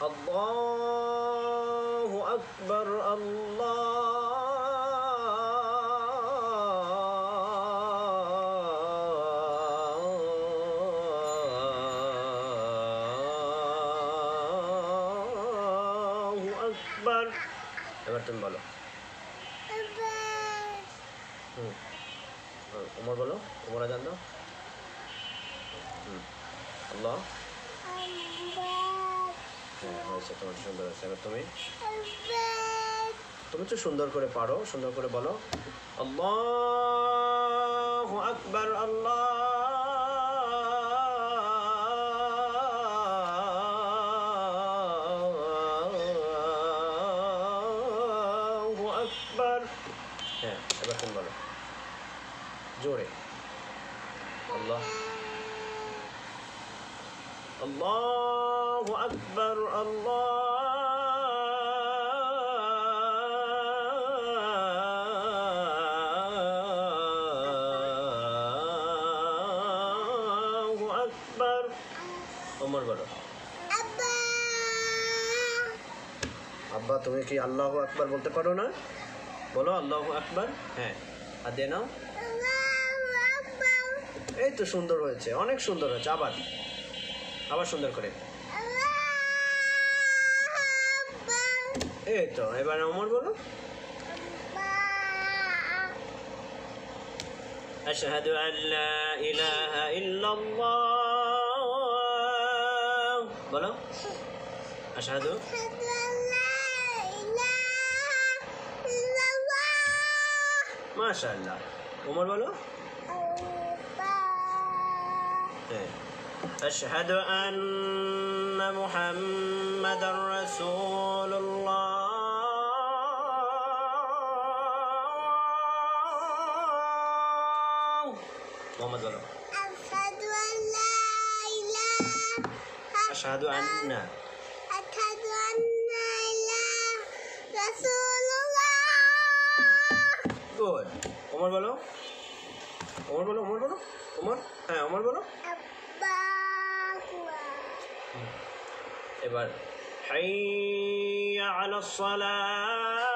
আল্লাহু আকবার, আল্লাহু আকবার। এবার তুমি বলো। ওমর বলো, ওমর আজান দাও। আল্লাহ, হ্যাঁ হয়েছে, তোমার সুন্দর হয়েছে। এবার তুমি তো সুন্দর করে পারো, সুন্দর করে বলো। আল্লাহু আকবার, আল্লাহু আকবার। হ্যাঁ, এবার তুমি বলো জোরে। আল্লাহ, আল্লাহু আকবার, আল্লাহু আকবার। ওমর বলো। আব্বা, তুমি কি আল্লাহু আকবার বলতে পারো না? বলো আল্লাহু আকবার। হ্যাঁ, আর দে নাও। এই তো সুন্দর হয়েছে, অনেক সুন্দর হয়েছে। আবার আবার সুন্দর করে। এই তো, এবার ওমর বলো। আশহাদু আল্লা ইলাহা ইল্লাল্লাহ। বলো আশহাদু। মাশাআল্লাহ। ওমর বলো। হ্যাঁ, আশহাদু আন্না মুহাম্মাদার রাসূলুল্লাহ। মোহাম্মদ বলো। আশহাদু আন্না গুড। ওমর বলো, ওমর বলো, ওমর বলো, ওমর। হ্যাঁ, ওমর বলো। এবার হাইয়া আলাস সালাহ।